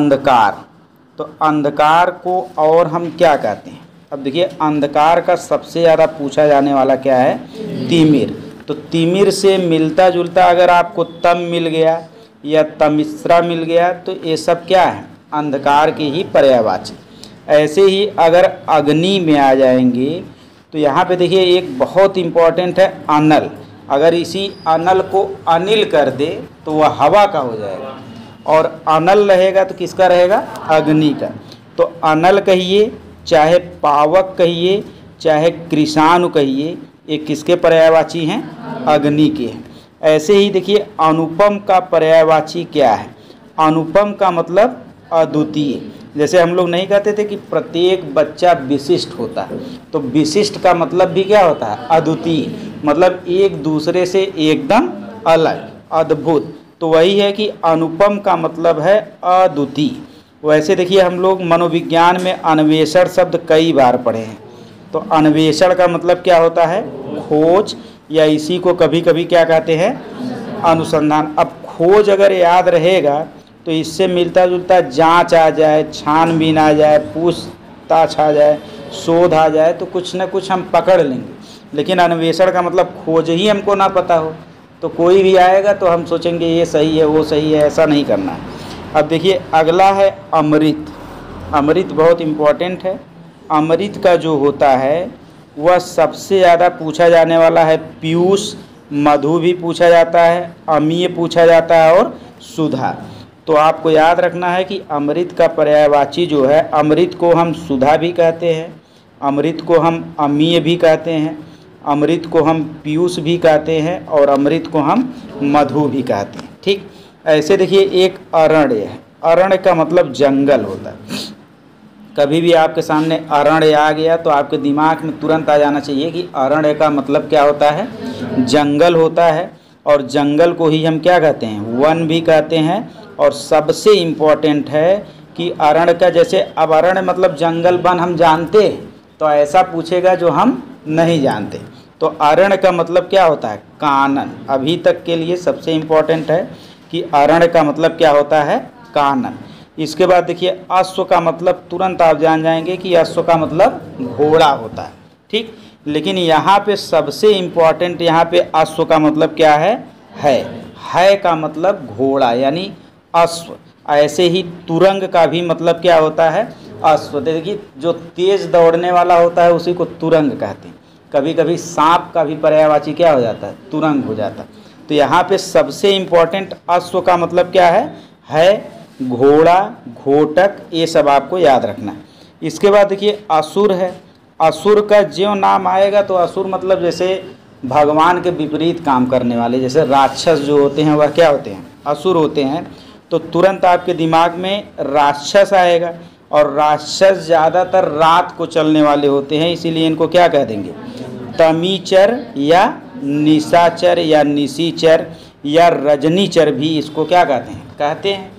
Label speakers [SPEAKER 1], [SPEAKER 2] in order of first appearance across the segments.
[SPEAKER 1] अंधकार। तो अंधकार को और हम क्या कहते हैं? अब देखिए, अंधकार का सबसे ज़्यादा पूछा जाने वाला क्या है? तिमिर। तो तिमिर से मिलता जुलता अगर आपको तम मिल गया या तमिश्रा मिल गया तो ये सब क्या है? अंधकार के ही पर्यायवाची। ऐसे ही अगर अग्नि में आ जाएंगे तो यहाँ पे देखिए एक बहुत इम्पॉर्टेंट है अनल। अगर इसी अनल को अनिल कर दे तो वह हवा का हो जाएगा, और अनल रहेगा तो किसका रहेगा? अग्नि का। तो अनल कहिए, चाहे पावक कहिए, चाहे कृषाणु कहिए, ये किसके पर्यायवाची हैं? अग्नि के हैं। ऐसे ही देखिए अनुपम का पर्यायवाची क्या है? अनुपम का मतलब अद्वितीय। जैसे हम लोग नहीं कहते थे कि प्रत्येक बच्चा विशिष्ट होता है, तो विशिष्ट का मतलब भी क्या होता है? अद्वितीय, मतलब एक दूसरे से एकदम अलग, अद्भुत। तो वही है कि अनुपम का मतलब है अद्वितीय। वैसे देखिए हम लोग मनोविज्ञान में अन्वेषण शब्द कई बार पढ़े हैं। तो अन्वेषण का मतलब क्या होता है? खोज, या इसी को कभी कभी क्या कहते हैं? अनुसंधान। अब खोज अगर याद रहेगा तो इससे मिलता जुलता जांच आ जाए, छानबीन आ जाए, पूछताछ आ जाए, शोध आ जाए, तो कुछ न कुछ हम पकड़ लेंगे। लेकिन अन्वेषण का मतलब खोज ही हमको ना पता हो तो कोई भी आएगा तो हम सोचेंगे ये सही है, वो सही है, ऐसा नहीं करना है। अब देखिए अगला है अमृत। अमृत बहुत इम्पोर्टेंट है। अमृत का जो होता है वह सबसे ज़्यादा पूछा जाने वाला है पीयूष, मधु भी पूछा जाता है, अमीय पूछा जाता है, और सुधा। तो आपको याद रखना है कि अमृत का पर्यायवाची जो है, अमृत को हम सुधा भी कहते हैं, अमृत को हम अमीय भी कहते हैं, अमृत को हम पीयूष भी कहते हैं, और अमृत को हम मधु भी कहते हैं। ठीक। ऐसे देखिए एक अरण्य है। अरण्य का मतलब जंगल होता है। कभी भी आपके सामने अरण्य आ गया तो आपके दिमाग में तुरंत आ जाना चाहिए कि अरण्य का मतलब क्या होता है? जंगल होता है। और जंगल को ही हम क्या कहते हैं? वन भी कहते हैं। और सबसे इम्पोर्टेंट है कि अरण्य का, जैसे अब अरण्य मतलब जंगल, वन हम जानते हैं, तो ऐसा पूछेगा जो हम नहीं जानते। तो अरण्य का मतलब क्या होता है? कानन। अभी तक के लिए सबसे इम्पोर्टेंट है कि अरण्य का मतलब क्या होता है? कानन। इसके बाद देखिए अश्व का मतलब तुरंत आप जान जाएंगे कि अश्व का मतलब घोड़ा होता है। ठीक। लेकिन यहाँ पे सबसे इम्पोर्टेंट, यहाँ पे अश्व का मतलब क्या है? है का मतलब घोड़ा यानी अश्व। ऐसे ही तुरंग का भी मतलब क्या होता है? अश्व। देखिए जो तेज दौड़ने वाला होता है उसी को तुरंग कहते हैं। कभी कभी सांप का भी पर्यायवाची क्या हो जाता है? तुरंग हो जाता है। तो यहाँ पे सबसे इम्पोर्टेंट अश्व का मतलब क्या है? घोड़ा, घोटक, ये सब आपको याद रखना है। इसके बाद देखिए असुर है। असुर का जो नाम आएगा तो असुर मतलब जैसे भगवान के विपरीत काम करने वाले, जैसे राक्षस जो होते हैं वह क्या होते हैं? असुर होते हैं। तो तुरंत आपके दिमाग में राक्षस आएगा, और राक्षस ज़्यादातर रात को चलने वाले होते हैं, इसीलिए इनको क्या कह देंगे? तमीचर या निशाचर या निशीचर या रजनीचर भी इसको क्या कहते हैं।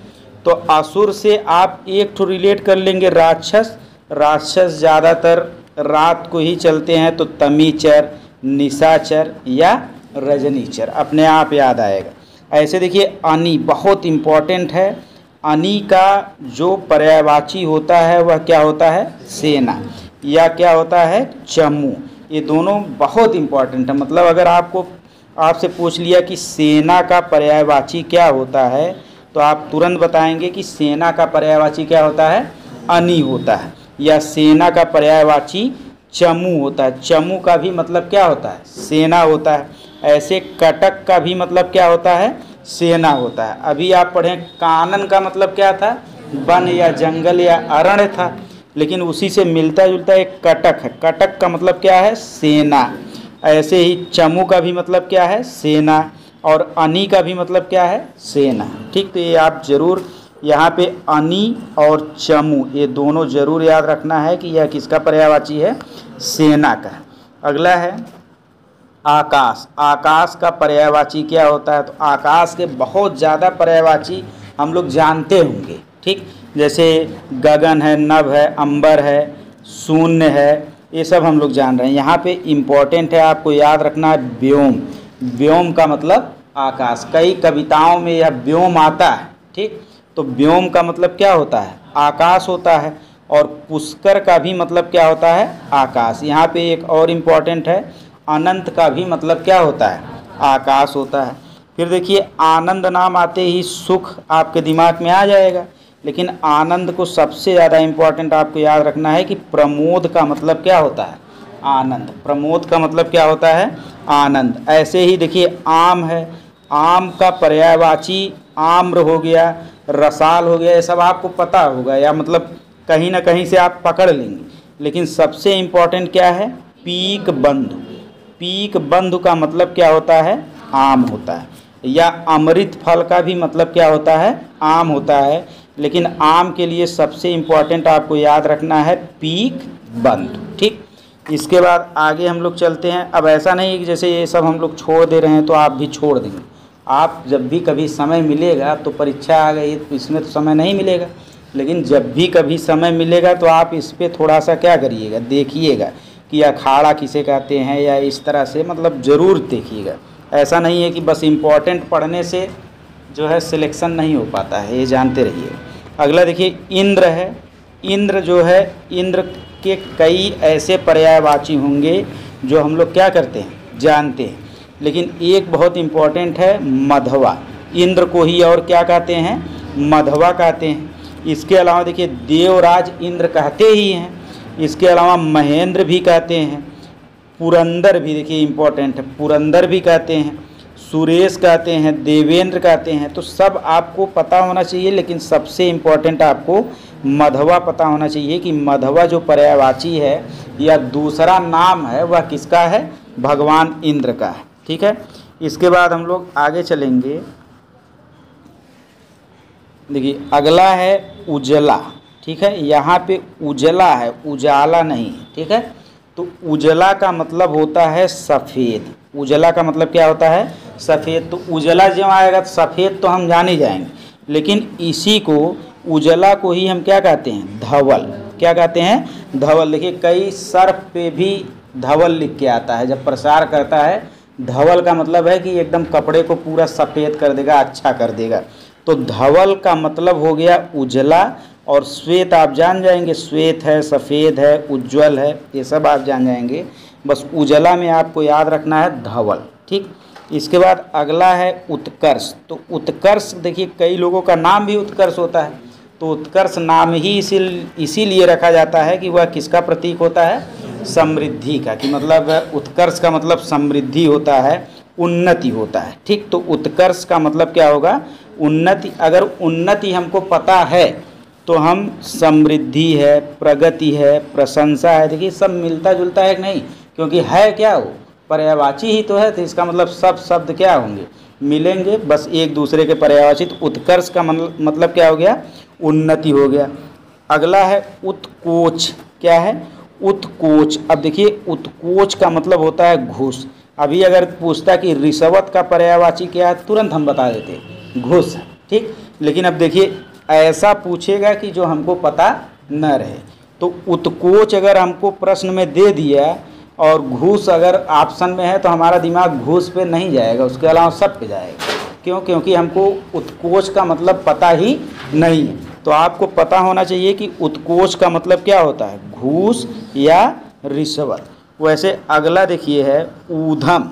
[SPEAKER 1] तो असुर से आप एक ठो रिलेट कर लेंगे राक्षस। राक्षस ज़्यादातर रात को ही चलते हैं, तो तमीचर, निशाचर या रजनीचर अपने आप याद आएगा। ऐसे देखिए अनी बहुत इम्पॉर्टेंट है। अनी का जो पर्यायवाची होता है वह क्या होता है? सेना, या क्या होता है? चमू। ये दोनों बहुत इम्पॉर्टेंट है। मतलब अगर आपसे पूछ लिया कि सेना का पर्यायवाची क्या होता है तो आप तुरंत बताएंगे कि सेना का पर्यायवाची क्या होता है? अनी होता है, या सेना का पर्यायवाची चमू होता है। चमू का भी मतलब क्या होता है? सेना होता है। ऐसे कटक का भी मतलब क्या होता है? सेना होता है। अभी आप पढ़ें कानन का मतलब क्या था? वन या जंगल या अरण्य था। लेकिन उसी से मिलता जुलता एक कटक है। कटक का मतलब क्या है? सेना। ऐसे ही चमू का भी मतलब क्या है? सेना। और अनी का भी मतलब क्या है? सेना। ठीक। तो ये आप जरूर यहाँ पे अनी और चमू ये दोनों जरूर याद रखना है कि यह किसका पर्यायवाची है? सेना का। अगला है आकाश। आकाश का पर्यायवाची क्या होता है? तो आकाश के बहुत ज़्यादा पर्यायवाची हम लोग जानते होंगे। ठीक। जैसे गगन है, नभ है, अंबर है, शून्य है, ये सब हम लोग जान रहे हैं। यहाँ पे इम्पोर्टेंट है, आपको याद रखना है व्योम। व्योम का मतलब आकाश। कई कविताओं में यह व्योम आता है। ठीक। तो व्योम का मतलब क्या होता है, आकाश होता है, और पुष्कर का भी मतलब क्या होता है, आकाश। यहाँ पे एक और इम्पॉर्टेंट है, अनंत का भी मतलब क्या होता है, आकाश होता है। फिर देखिए आनंद नाम आते ही सुख आपके दिमाग में आ जाएगा, लेकिन आनंद को सबसे ज़्यादा इम्पॉर्टेंट आपको याद रखना है कि प्रमोद का मतलब क्या होता है, आनंद। प्रमोद का मतलब क्या होता है, आनंद। ऐसे ही देखिए आम है, आम का पर्यायवाची आम्र हो गया, रसाल हो गया, ये सब आपको पता होगा या मतलब कहीं ना कहीं से आप पकड़ लेंगे। लेकिन सबसे इम्पॉर्टेंट क्या है, पीक बंधु। पीक बंधु का मतलब क्या होता है, आम होता है, या अमृत फल का भी मतलब क्या होता है, आम होता है। लेकिन आम के लिए सबसे इम्पॉर्टेंट आपको याद रखना है पीक बंधु। ठीक, इसके बाद आगे हम लोग चलते हैं। अब ऐसा नहीं कि जैसे ये सब हम लोग छोड़ दे रहे हैं तो आप भी छोड़ देंगे। आप जब भी कभी समय मिलेगा, तो परीक्षा आ गई तो इसमें तो समय नहीं मिलेगा, लेकिन जब भी कभी समय मिलेगा तो आप इस पर थोड़ा सा क्या करिएगा, देखिएगा कि अखाड़ा किसे कहते हैं, या इस तरह से मतलब ज़रूर देखिएगा। ऐसा नहीं है कि बस इम्पॉर्टेंट पढ़ने से जो है सिलेक्शन नहीं हो पाता है, ये जानते रहिए। अगला देखिए इंद्र है। इंद्र जो है, इंद्र के कई ऐसे पर्यायवाची होंगे जो हम लोग क्या करते हैं, जानते हैं, लेकिन एक बहुत इम्पॉर्टेंट है मधवा। इंद्र को ही और क्या कहते हैं, मधवा कहते हैं। इसके अलावा देखिए देवराज इंद्र कहते ही हैं, इसके अलावा महेंद्र भी कहते हैं, पुरंदर भी देखिए इम्पोर्टेंट है, पुरंदर भी कहते हैं, सुरेश कहते हैं, देवेंद्र कहते हैं। तो सब आपको पता होना चाहिए, लेकिन सबसे इम्पोर्टेंट आपको मधवा पता होना चाहिए कि मधवा जो पर्यायवाची है या दूसरा नाम है वह किसका है, भगवान इंद्र का है। ठीक है, इसके बाद हम लोग आगे चलेंगे। देखिए अगला है उजला। ठीक है, यहाँ पे उजला है, उजाला नहीं। ठीक है, तो उजला का मतलब होता है सफ़ेद। उजला का मतलब क्या होता है, सफ़ेद। तो उजला जब आएगा तो सफ़ेद तो हम जान ही जाएंगे, लेकिन इसी को उजला को ही हम क्या कहते हैं, धवल। क्या कहते हैं, धवल। देखिए कई सर्फ पे भी धवल लिख के आता है, जब प्रसार करता है। धवल का मतलब है कि एकदम कपड़े को पूरा सफ़ेद कर देगा, अच्छा कर देगा। तो धवल का मतलब हो गया उजला, और श्वेत आप जान जाएंगे, श्वेत है, सफ़ेद है, उज्ज्वल है, ये सब आप जान जाएंगे। बस उजला में आपको याद रखना है धवल। ठीक, इसके बाद अगला है उत्कर्ष। तो उत्कर्ष देखिए कई लोगों का नाम भी उत्कर्ष होता है, तो उत्कर्ष नाम ही इसीलिए रखा जाता है कि वह किसका प्रतीक होता है, समृद्धि का। कि मतलब उत्कर्ष का मतलब समृद्धि होता है, उन्नति होता है। ठीक, तो उत्कर्ष का मतलब क्या होगा, उन्नति। अगर उन्नति हमको पता है तो हम समृद्धि है, प्रगति है, प्रशंसा है, देखिए सब मिलता जुलता है कि नहीं, क्योंकि है क्या, वो पर्यायवाची ही तो है। तो इसका मतलब सब शब्द क्या होंगे, मिलेंगे, बस एक दूसरे के पर्यायवाची। तो उत्कर्ष का मतलब क्या हो गया, उन्नति हो गया। अगला है उत्कोच। क्या है, उत्कोच। अब देखिए उत्कोच का मतलब होता है घूस। अभी अगर पूछता कि रिश्वत का पर्यायवाची क्या है, तुरंत हम बता देते, घूस। ठीक, लेकिन अब देखिए ऐसा पूछेगा कि जो हमको पता न रहे। तो उत्कोच अगर हमको प्रश्न में दे दिया और घूस अगर ऑप्शन में है, तो हमारा दिमाग घूस पे नहीं जाएगा, उसके अलावा सब पे जाएगा। क्यों, क्योंकि हमको उत्कोच का मतलब पता ही नहीं है। तो आपको पता होना चाहिए कि उत्कोच का मतलब क्या होता है, घूस या रिश्वत। वैसे अगला देखिए है ऊधम।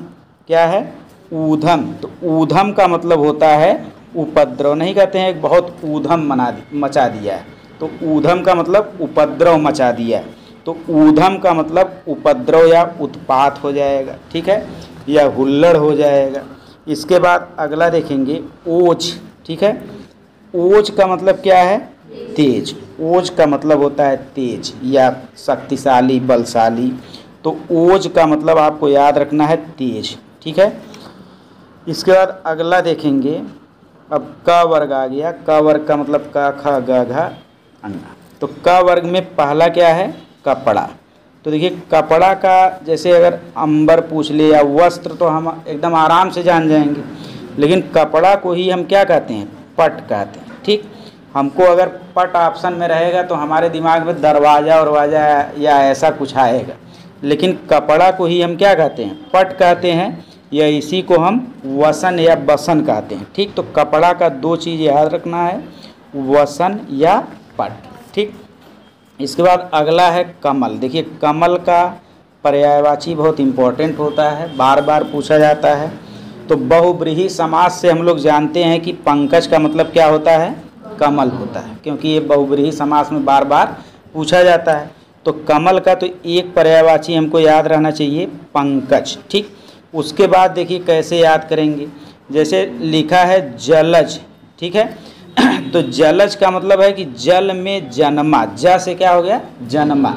[SPEAKER 1] क्या है, ऊधम। तो ऊधम का मतलब होता है उपद्रव। नहीं कहते हैं एक बहुत ऊधम मचा दिया है, तो ऊधम का मतलब उपद्रव मचा दिया है। तो ऊधम का मतलब उपद्रव या उत्पात हो जाएगा। ठीक है, या हुल्लड़ हो जाएगा। इसके बाद अगला देखेंगे ओज। ठीक है, ओज का मतलब क्या है, तेज। ओज का मतलब होता है तेज या शक्तिशाली, बलशाली। तो ओज का मतलब आपको याद रखना है तेज। ठीक है, इसके बाद अगला देखेंगे। अब क वर्ग आ गया। क वर्ग का मतलब क ख ग घ अन्ना। तो क वर्ग में पहला क्या है, कपड़ा। तो देखिए कपड़ा का जैसे अगर अंबर पूछ ले या वस्त्र तो हम एकदम आराम से जान जाएंगे, लेकिन कपड़ा को ही हम क्या कहते हैं, पट कहते हैं। ठीक, हमको अगर पट ऑप्शन में रहेगा तो हमारे दिमाग में दरवाज़ा वरवाजा या ऐसा कुछ आएगा, लेकिन कपड़ा को ही हम क्या कहते हैं, पट कहते हैं, या इसी को हम वसन या बसन कहते हैं। ठीक, तो कपड़ा का दो चीज़ याद रखना है, वसन या पट। ठीक, इसके बाद अगला है कमल। देखिए कमल का पर्यायवाची बहुत इम्पोर्टेंट होता है, बार बार पूछा जाता है। तो बहुब्रीहि समास से हम लोग जानते हैं कि पंकज का मतलब क्या होता है, कमल होता है, क्योंकि ये बहुब्रीहि समास में बार बार पूछा जाता है। तो कमल का तो एक पर्यायवाची हमको याद रहना चाहिए, पंकज। ठीक, उसके बाद देखिए कैसे याद करेंगे, जैसे लिखा है जलज। ठीक है, तो जलज का मतलब है कि जल में जन्मा, ज से क्या हो गया, जन्मा।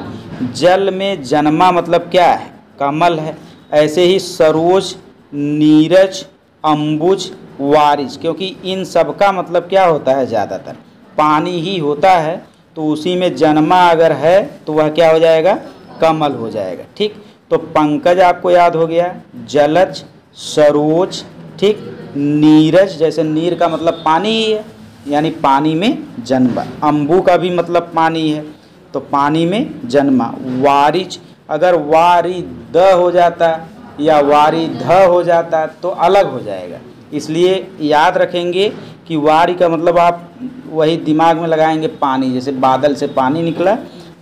[SPEAKER 1] जल में जन्मा मतलब क्या है, कमल है। ऐसे ही सरोज, नीरज, अंबुज, वारिज, क्योंकि इन सब का मतलब क्या होता है, ज़्यादातर पानी ही होता है, तो उसी में जन्मा अगर है तो वह क्या हो जाएगा, कमल हो जाएगा। ठीक, तो पंकज आपको याद हो गया, जलज, सरोज, ठीक, नीरज, जैसे नीर का मतलब पानी ही है, यानी पानी में जन्मा। अंबु का भी मतलब पानी है, तो पानी में जन्मा। वारिज, अगर वारिद हो जाता या वारिध हो जाता तो अलग हो जाएगा, इसलिए याद रखेंगे कि वारी का मतलब आप वही दिमाग में लगाएंगे, पानी, जैसे बादल से पानी निकला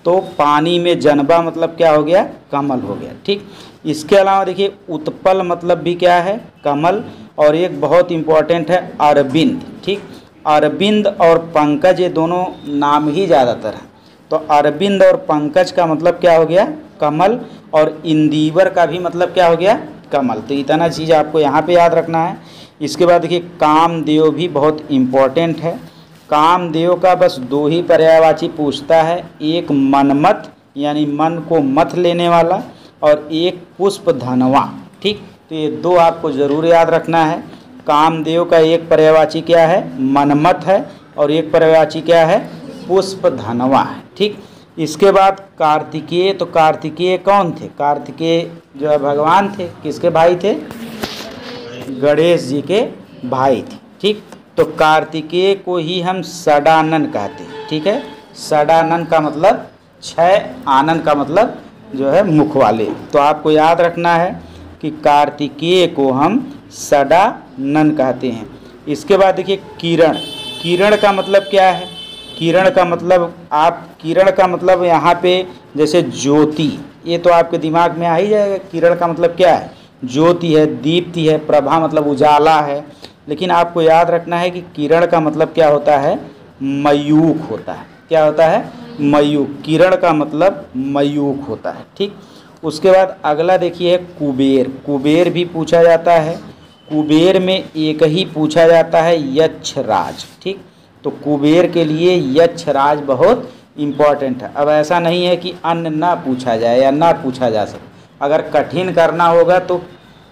[SPEAKER 1] तो पानी में जन्मा मतलब क्या हो गया, कमल हो गया। ठीक, इसके अलावा देखिए उत्पल मतलब भी क्या है, कमल। और एक बहुत इम्पॉर्टेंट है अरविंद। ठीक, अरविंद और पंकज ये दोनों नाम ही ज़्यादातर हैं, तो अरविंद और पंकज का मतलब क्या हो गया, कमल। और इंदिवर का भी मतलब क्या हो गया, कमल। तो इतना चीज़ आपको यहाँ पे याद रखना है। इसके बाद देखिए कामदेव भी बहुत इम्पोर्टेंट है। कामदेव का बस दो ही पर्यायवाची पूछता है, एक मनमथ यानी मन को मथ लेने वाला, और एक पुष्प धनवा। ठीक, तो ये दो आपको ज़रूर याद रखना है। कामदेव का एक पर्यायवाची क्या है, मनमथ है, और एक पर्यायवाची क्या है, पुष्प धनवा है। ठीक, इसके बाद कार्तिकेय। तो कार्तिकेय कौन थे, कार्तिकेय जो है भगवान थे, किसके भाई थे, गणेश जी के भाई थे। ठीक, तो कार्तिकेय को ही हम षडानन कहते हैं। ठीक है, षडानन का मतलब छह, आनन का मतलब जो है मुख वाले। तो आपको याद रखना है कि कार्तिकेय को हम षडानन कहते हैं। इसके बाद देखिए किरण। किरण का मतलब क्या है, किरण का मतलब किरण का मतलब यहाँ पे जैसे ज्योति, ये तो आपके दिमाग में आ ही जाएगा। किरण का मतलब क्या है, ज्योति है, दीप्ति है, प्रभा मतलब उजाला है। लेकिन आपको याद रखना है कि किरण का मतलब क्या होता है, मयूख होता है। क्या होता है, मयूख। किरण का मतलब मयूख होता है। ठीक, उसके बाद अगला देखिए कुबेर। कुबेर भी पूछा जाता है। कुबेर में एक ही पूछा जाता है, यक्षराज। ठीक, तो कुबेर के लिए यक्षराज बहुत इम्पॉर्टेंट है। अब ऐसा नहीं है कि अन्य ना पूछा जाए या ना पूछा जा सके, अगर कठिन करना होगा तो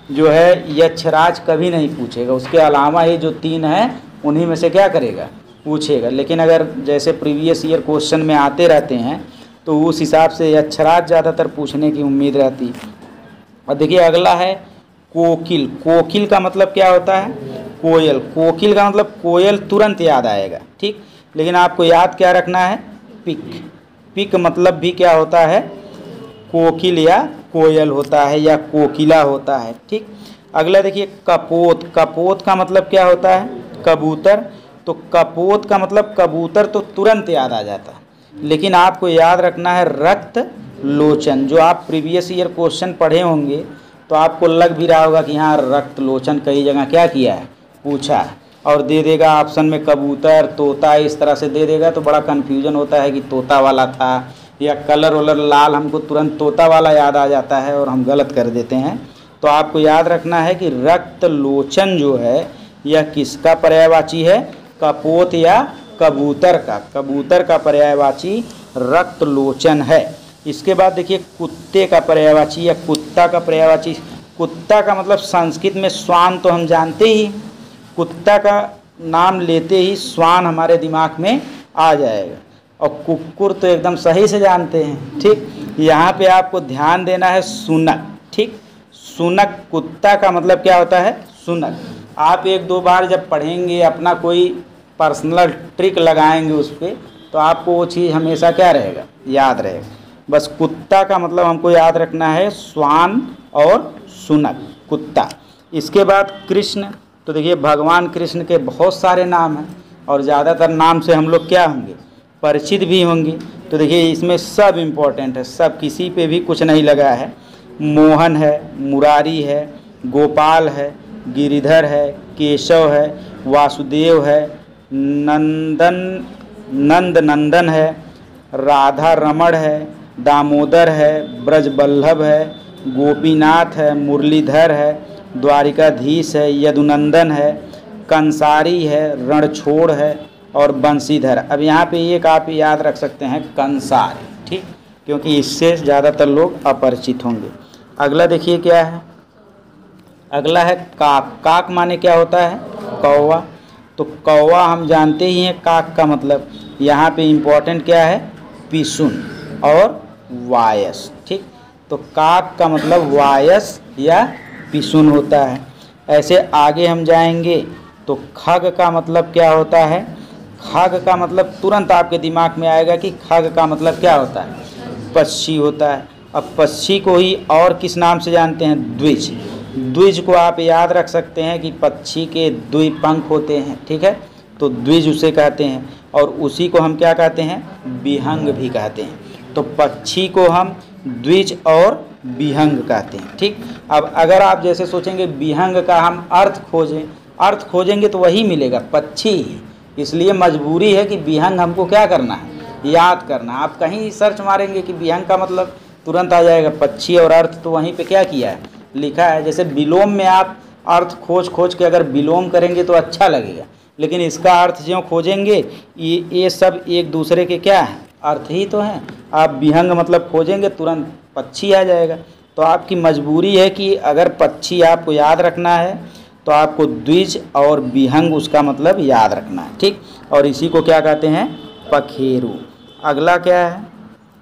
[SPEAKER 1] जो है यक्षराज कभी नहीं पूछेगा, उसके अलावा ये जो तीन हैं उन्हीं में से क्या करेगा, पूछेगा। लेकिन अगर जैसे प्रीवियस ईयर क्वेश्चन में आते रहते हैं तो उस हिसाब से यक्षराज ज़्यादातर पूछने की उम्मीद रहती है। और देखिए अगला है कोकिल। कोकिल का मतलब क्या होता है, कोयल। कोकिल का मतलब कोयल तुरंत याद आएगा। ठीक, लेकिन आपको याद क्या रखना है, पिक। पिक मतलब भी क्या होता है, कोकिल या कोयल होता है या कोकिला होता है। ठीक, अगला देखिए कपोत। कपोत का मतलब क्या होता है, कबूतर। तो कपोत का मतलब कबूतर तो तुरंत याद आ जाता है, लेकिन आपको याद रखना है रक्त लोचन। जो आप प्रीवियस ईयर क्वेश्चन पढ़े होंगे तो आपको लग भी रहा होगा कि यहाँ रक्त लोचन कई जगह क्या किया है, पूछा है, और दे देगा ऑप्शन में कबूतर, तोता, इस तरह से दे देगा तो बड़ा कन्फ्यूजन होता है कि तोता वाला था या कलर वलर लाल, हमको तुरंत तोता वाला याद आ जाता है और हम गलत कर देते हैं। तो आपको याद रखना है कि रक्त लोचन जो है यह किसका पर्यायवाची है, कपोत या कबूतर का। कबूतर का पर्यायवाची रक्त लोचन है। इसके बाद देखिए कुत्ते का पर्यायवाची या कुत्ता का पर्यायवाची। कुत्ता का मतलब संस्कृत में श्वान तो हम जानते ही, कुत्ता का नाम लेते ही श्वान हमारे दिमाग में आ जाएगा, और कुक्कुर तो एकदम सही से जानते हैं। ठीक, यहाँ पे आपको ध्यान देना है सुनक। ठीक, सुनक, कुत्ता का मतलब क्या होता है, सुनक। आप एक दो बार जब पढ़ेंगे, अपना कोई पर्सनल ट्रिक लगाएंगे उस पर, तो आपको वो चीज़ हमेशा क्या रहेगा, याद रहेगा। बस कुत्ता का मतलब हमको याद रखना है श्वान और सुनक, कुत्ता। इसके बाद कृष्ण। तो देखिए भगवान कृष्ण के बहुत सारे नाम हैं, और ज़्यादातर नाम से हम लोग क्या होंगे, परिचित भी होंगे। तो देखिए इसमें सब इम्पोर्टेंट है, सब, किसी पे भी कुछ नहीं लगा है। मोहन है, मुरारी है, गोपाल है, गिरिधर है, केशव है, वासुदेव है, नंद नंदन है, राधा रमण है, दामोदर है, ब्रजबल्लभ है, गोपीनाथ है, मुरलीधर है, द्वारिकाधीश है, यदुनंदन है, कंसारी है, रणछोड़ है और बंशीधर। अब यहाँ पे एक आप याद रख सकते हैं, कंसारी, ठीक, क्योंकि इससे ज़्यादातर लोग अपरिचित होंगे। अगला देखिए क्या है, अगला है काक। काक माने क्या होता है, कौवा। तो कौवा हम जानते ही हैं, काक का मतलब यहाँ पे इम्पोर्टेंट क्या है, पिसुन और वायस, ठीक। तो काक का मतलब वायस या पिसुन होता है। ऐसे आगे हम जाएंगे तो खग का मतलब क्या होता है, खग का मतलब तुरंत आपके दिमाग में आएगा कि खग का मतलब क्या होता है, पक्षी होता है। अब पक्षी को ही और किस नाम से जानते हैं, द्विज। द्विज को आप याद रख सकते हैं कि पक्षी के द्विपंख होते हैं, ठीक है, तो द्विज उसे कहते हैं। और उसी को हम क्या कहते हैं, विहंग भी कहते हैं। तो पक्षी को हम द्विज और विहंग कहते हैं, ठीक। अब अगर आप जैसे सोचेंगे विहंग का हम अर्थ खोजें, अर्थ खोजेंगे तो वही मिलेगा, पक्षी ही। इसलिए मजबूरी है कि विहंग हमको क्या करना है, याद करना। आप कहीं सर्च मारेंगे कि विहंग का मतलब तुरंत आ जाएगा पक्षी, और अर्थ तो वहीं पे क्या किया है, लिखा है। जैसे विलोम में आप अर्थ खोज के अगर विलोम करेंगे तो अच्छा लगेगा, लेकिन इसका अर्थ जो खोजेंगे ये सब एक दूसरे के क्या है, अर्थ ही तो हैं। आप विहंग मतलब खोजेंगे तुरंत पक्षी आ जाएगा। तो आपकी मजबूरी है कि अगर पक्षी आपको याद रखना है तो आपको द्विज और विहंग उसका मतलब याद रखना है, ठीक। और इसी को क्या कहते हैं, पखेरु। अगला क्या है,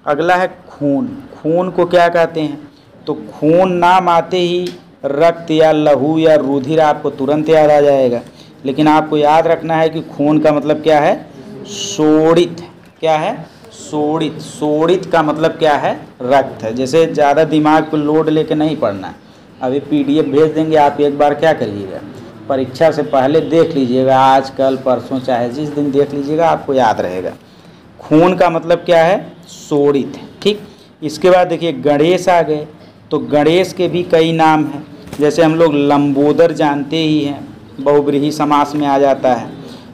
[SPEAKER 1] अगला है खून। खून को क्या कहते हैं, तो खून नाम आते ही रक्त या लहू या रुधिर आपको तुरंत याद आ जाएगा, लेकिन आपको याद रखना है कि खून का मतलब क्या है, शोणित। क्या है, शोणित। शोणित का मतलब क्या है, रक्त है। जैसे ज़्यादा दिमाग पर लोड लेके नहीं पढ़ना है, अभी PDF भेज देंगे, आप एक बार क्या करिएगा, परीक्षा से पहले देख लीजिएगा, आज कल परसों चाहे जिस दिन देख लीजिएगा, आपको याद रहेगा। खून का मतलब क्या है, शोणित, ठीक। इसके बाद देखिए गणेश आ गए। तो गणेश के भी कई नाम हैं, जैसे हम लोग लंबोदर जानते ही हैं, बहुब्रीहि समास में आ जाता है।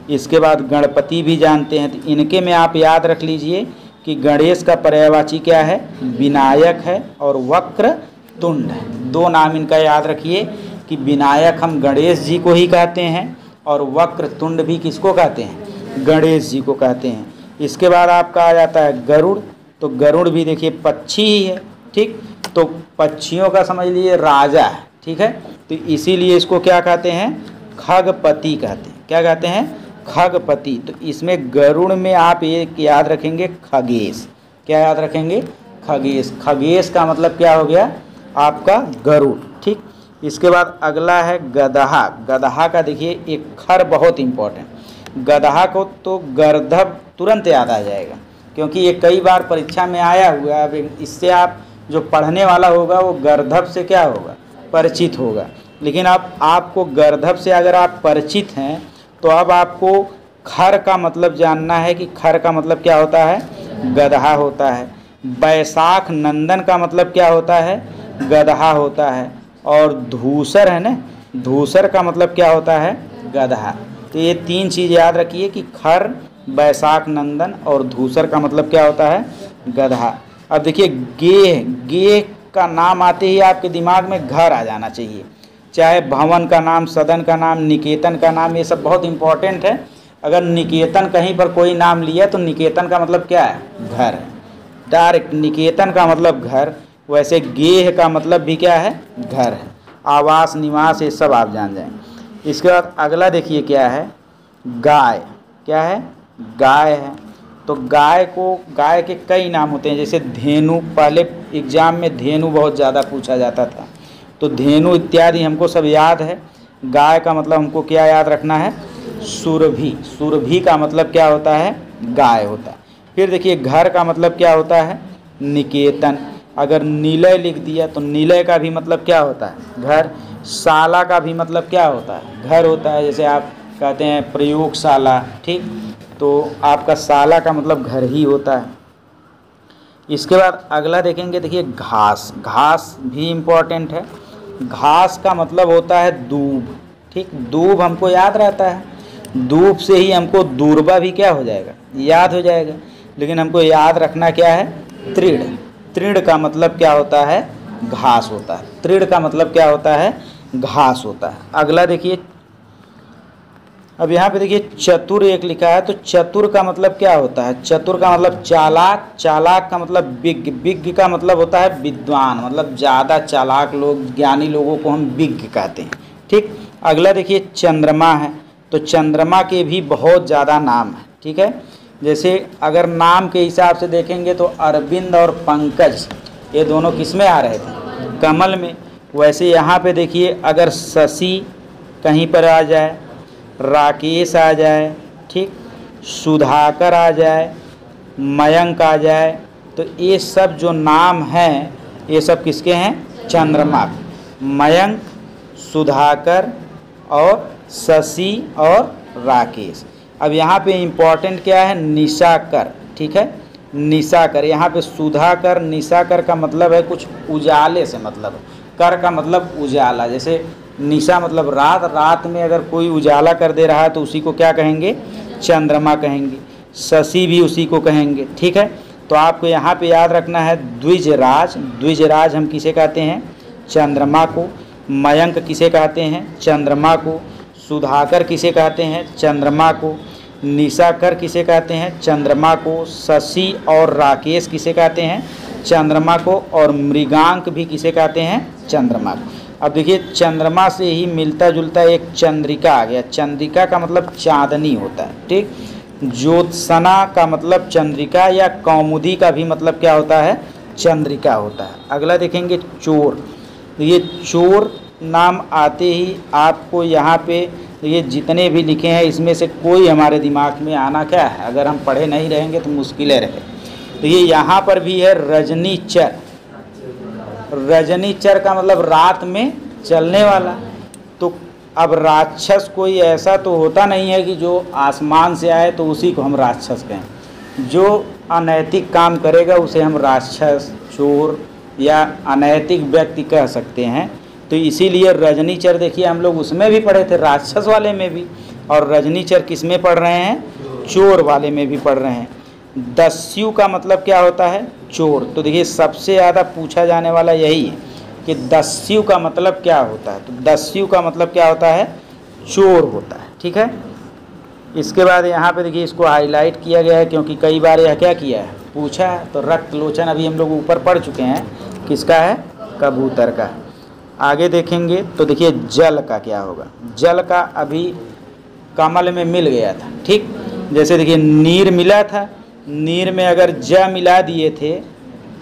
[SPEAKER 1] इसके बाद गणपति भी जानते हैं। तो इनके में आप याद रख लीजिए कि गणेश का पर्यायवाची क्या है, विनायक है और वक्र तुंड है। दो नाम इनका याद रखिए कि विनायक हम गणेश जी को ही कहते हैं और वक्र तुंड भी किसको कहते हैं, गणेश जी को कहते हैं। इसके बाद आपका आ जाता है गरुड़। तो गरुड़ भी देखिए पक्षी ही है, ठीक। तो पक्षियों का समझ लीजिए राजा है, ठीक है। तो इसीलिए इसको क्या कहते हैं, खगपति कहते हैं। क्या कहते हैं, खगपति। तो इसमें गरुड़ में आप एक याद रखेंगे, खगेश। क्या याद रखेंगे, खगेश। खगेश का मतलब क्या हो गया, आपका गरुड़, ठीक। इसके बाद अगला है गदहा। गदहा का देखिए एक खर बहुत इम्पोर्टेंट। गदहा को तो गर्दभ तुरंत याद आ जाएगा, क्योंकि ये कई बार परीक्षा में आया हुआ है। अब इससे आप जो पढ़ने वाला होगा वो गर्दभ से क्या होगा, परिचित होगा। लेकिन अब आपको गर्दभ से अगर आप परिचित हैं तो अब आपको खर का मतलब जानना है कि खर का मतलब क्या होता है, गदहा होता है। बैसाख नंदन का मतलब क्या होता है, गदहा होता है। और धूसर है ना, धूसर का मतलब क्या होता है, गदहा। तो ये तीन चीज़ याद रखिए कि खर, बैसाख नंदन और धूसर का मतलब क्या होता है, गदहा। अब देखिए गेह। गेह का नाम आते ही आपके दिमाग में घर आ जाना चाहिए, चाहे भवन का नाम, सदन का नाम, निकेतन का नाम, ये सब बहुत इम्पोर्टेंट है। अगर निकेतन कहीं पर कोई नाम लिया तो निकेतन का मतलब क्या है, घर है, डायरेक्ट निकेतन का मतलब घर। वैसे गेह का मतलब भी क्या है, घर है, आवास, निवास, ये सब आप जान जाएं। इसके बाद अगला देखिए क्या है, गाय। क्या है, गाय है। तो गाय को, गाय के कई नाम होते हैं, जैसे धेनु। पहले एग्जाम में धेनु बहुत ज़्यादा पूछा जाता था, तो धेनु इत्यादि हमको सब याद है। गाय का मतलब हमको क्या याद रखना है, सुरभि। सुरभि का मतलब क्या होता है, गाय होता है। फिर देखिए घर का मतलब क्या होता है, निकेतन। अगर निलय लिख दिया तो निलय का भी मतलब क्या होता है, घर। शाला का भी मतलब क्या होता है, घर होता है। जैसे आप कहते हैं प्रयोगशाला, ठीक। तो आपका शाला का मतलब घर ही होता है। इसके बाद अगला देखेंगे, देखिए घास। घास भी इम्पोर्टेंट है। घास का मतलब होता है दूब, ठीक। दूब हमको याद रहता है, दूब से ही हमको दूर्बा भी क्या हो जाएगा, याद हो जाएगा। लेकिन हमको याद रखना क्या है, तृण। तृण का मतलब क्या होता है, घास होता है। तृण का मतलब क्या होता है, घास होता है। अगला देखिए, अब यहाँ पे देखिए चतुर एक लिखा है। तो चतुर का मतलब क्या होता है, चतुर का मतलब चालाक। चालाक का मतलब विज्ञ। विज्ञ का मतलब होता है विद्वान, मतलब ज़्यादा चालाक लोग, ज्ञानी लोगों को हम विज्ञ कहते हैं, ठीक। अगला देखिए चंद्रमा है। तो चंद्रमा के भी बहुत ज़्यादा नाम है, ठीक है। जैसे अगर नाम के हिसाब से देखेंगे तो अरविंद और पंकज ये दोनों किस में आ रहे थे, कमल में। वैसे यहाँ पे देखिए अगर शशि कहीं पर आ जाए, राकेश आ जाए, ठीक, सुधाकर आ जाए, मयंक आ जाए, तो ये सब जो नाम हैं ये सब किसके हैं, चंद्रमा। मयंक, सुधाकर और शशि और राकेश। अब यहाँ पे इम्पॉर्टेंट क्या है, निशाकर, ठीक है। निशाकर, यहाँ पे सुधाकर निशाकर का मतलब है कुछ उजाले से मतलब है। कर का मतलब उजाला, जैसे निशा मतलब रात, रात में अगर कोई उजाला कर दे रहा है तो उसी को क्या कहेंगे, चंद्रमा कहेंगे। शशि भी उसी को कहेंगे, ठीक है। तो आपको यहाँ पे याद रखना है द्विजराज। द्विजराज हम किसे कहते हैं, चंद्रमा को। मयंक किसे कहते हैं, चंद्रमा को। सुधाकर किसे कहते हैं, चंद्रमा को। निशाकर किसे कहते हैं, चंद्रमा को। शशि और राकेश किसे कहते हैं, चंद्रमा को। और मृगांक भी किसे कहते हैं, चंद्रमा को। अब देखिए चंद्रमा से ही मिलता जुलता एक चंद्रिका आ गया। चंद्रिका का मतलब चांदनी होता है, ठीक। ज्योत्सना का मतलब चंद्रिका, या कौमुदी का भी मतलब क्या होता है, चंद्रिका होता है। अगला देखेंगे चोर। ये चोर नाम आते ही आपको यहाँ पे ये जितने भी लिखे हैं इसमें से कोई हमारे दिमाग में आना क्या है, अगर हम पढ़े नहीं रहेंगे तो मुश्किलें रहे। तो ये यहाँ पर भी है रजनीचर। रजनीचर का मतलब रात में चलने वाला। तो अब राक्षस कोई ऐसा तो होता नहीं है कि जो आसमान से आए तो उसी को हम राक्षस कहें। जो अनैतिक काम करेगा उसे हम राक्षस, चोर या अनैतिक व्यक्ति कह सकते हैं। तो इसीलिए रजनीचर देखिए हम लोग उसमें भी पढ़े थे, राक्षस वाले में भी, और रजनीचर किस में पढ़ रहे हैं, चोर वाले में भी पढ़ रहे हैं। दस्यु का मतलब क्या होता है, चोर। तो देखिए सबसे ज़्यादा पूछा जाने वाला यही है कि दस्यु का मतलब क्या होता है। तो दस्यु का मतलब क्या होता है, चोर होता है, ठीक है। इसके बाद यहाँ पे देखिए इसको हाईलाइट किया गया है क्योंकि कई बार यह क्या किया है, पूछा है। तो रक्त लोचन अभी हम लोग ऊपर पढ़ चुके हैं, किसका है, कबूतर का। आगे देखेंगे तो देखिए जल का क्या होगा। जल का अभी कमल में मिल गया था, ठीक। जैसे देखिए नीर मिला था, नीर में अगर ज मिला दिए थे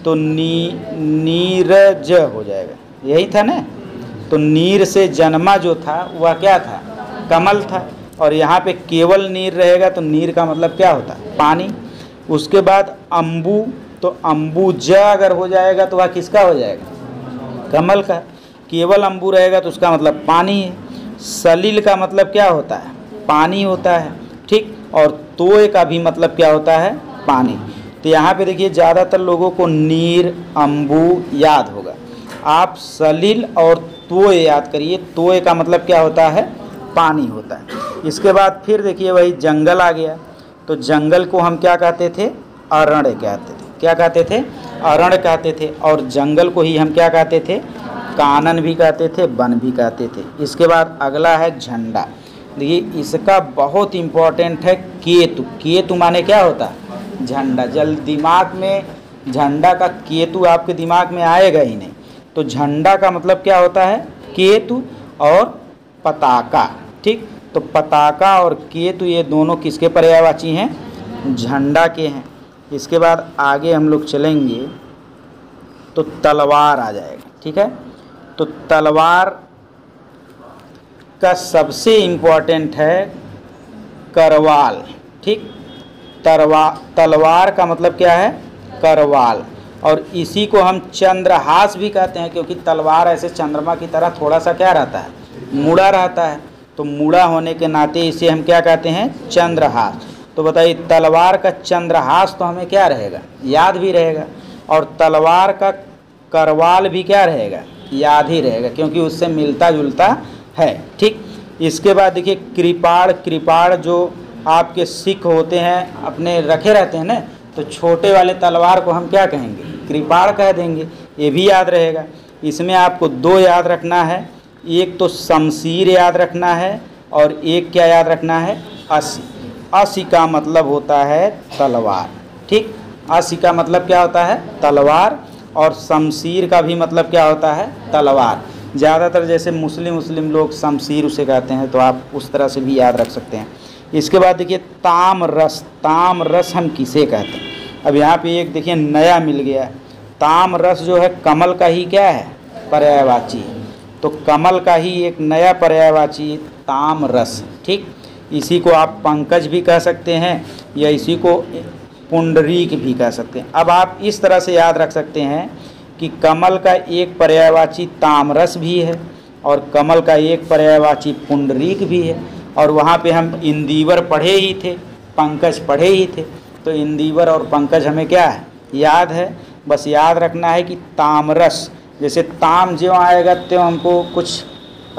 [SPEAKER 1] तो नीरज हो जाएगा, यही था ना। तो नीर से जन्मा जो था वह क्या था, कमल था। और यहाँ पे केवल नीर रहेगा तो नीर का मतलब क्या होता है, पानी। उसके बाद अम्बू, तो अम्बुज अगर हो जाएगा तो वह किसका हो जाएगा, कमल का। केवल अम्बू रहेगा तो उसका मतलब पानी है। सलिल का मतलब क्या होता है, पानी होता है, ठीक। और तोय का भी मतलब क्या होता है, पानी। तो यहाँ पे देखिए ज़्यादातर लोगों को नीर, अम्बू याद होगा। आप सलिल और तोय याद करिए। तोय का मतलब क्या होता है, पानी होता है। इसके बाद फिर देखिए वही जंगल आ गया। तो जंगल को हम क्या कहते थे, अरण्य कहते थे। क्या कहते थे, अरण्य कहते थे। और जंगल को ही हम क्या कहते थे, कानन भी कहते थे, वन भी कहते थे। इसके बाद अगला है झंडा। देखिए इसका बहुत इम्पोर्टेंट है केतु। केतु माने क्या होता है, झंडा। जल दिमाग में झंडा का केतु आपके दिमाग में आएगा ही नहीं। तो झंडा का मतलब क्या होता है, केतु और पताका, ठीक। तो पताका और केतु ये दोनों किसके पर्यायवाची हैं, झंडा के हैं। इसके बाद आगे हम लोग चलेंगे तो तलवार आ जाएगा, ठीक है। तो तलवार का सबसे इम्पोर्टेंट है करवाल, ठीक। तलवार का मतलब क्या है, करवाल। और इसी को हम चंद्रहास भी कहते हैं क्योंकि तलवार ऐसे चंद्रमा की तरह थोड़ा सा क्या रहता है, मुड़ा रहता है। तो मुड़ा होने के नाते इसे हम क्या कहते हैं, चंद्रहास। तो बताइए तलवार का चंद्रहास तो हमें क्या रहेगा, याद भी रहेगा, और तलवार का करवाल भी क्या रहेगा, याद ही रहेगा, क्योंकि उससे मिलता जुलता है। ठीक, इसके बाद देखिए कृपाण। कृपाण जो आपके सिख होते हैं अपने रखे रहते हैं ना, तो छोटे वाले तलवार को हम क्या कहेंगे, कृपाण कह देंगे, ये भी याद रहेगा। इसमें आपको दो याद रखना है, एक तो शमशीर याद रखना है और एक क्या याद रखना है, अस्सी। अस्सी का मतलब होता है तलवार। ठीक, अस्सी का मतलब क्या होता है, तलवार, और शमशीर का भी मतलब क्या होता है, तलवार। ज़्यादातर जैसे मुस्लिम लोग शमशीर उसे कहते हैं, तो आप उस तरह से भी याद रख सकते हैं। इसके बाद देखिए ताम रस। ताम रस हम किसे कहते हैं, अब यहाँ पे एक देखिए नया मिल गया। ताम रस जो है कमल का ही क्या है, पर्यायवाची, तो कमल का ही एक नया पर्यायवाची ताम रस। ठीक, इसी को आप पंकज भी कह सकते हैं या इसी को पुंडरीक भी कह सकते हैं। अब आप इस तरह से याद रख सकते हैं कि कमल का एक पर्यायवाची तामरस भी है और कमल का एक पर्यायवाची पुंडरीक भी है, और वहाँ पे हम इंदिवर पढ़े ही थे, पंकज पढ़े ही थे, तो इंदिवर और पंकज हमें क्या है, याद है। बस याद रखना है कि तामरस, जैसे ताम जो आएगा तो हमको कुछ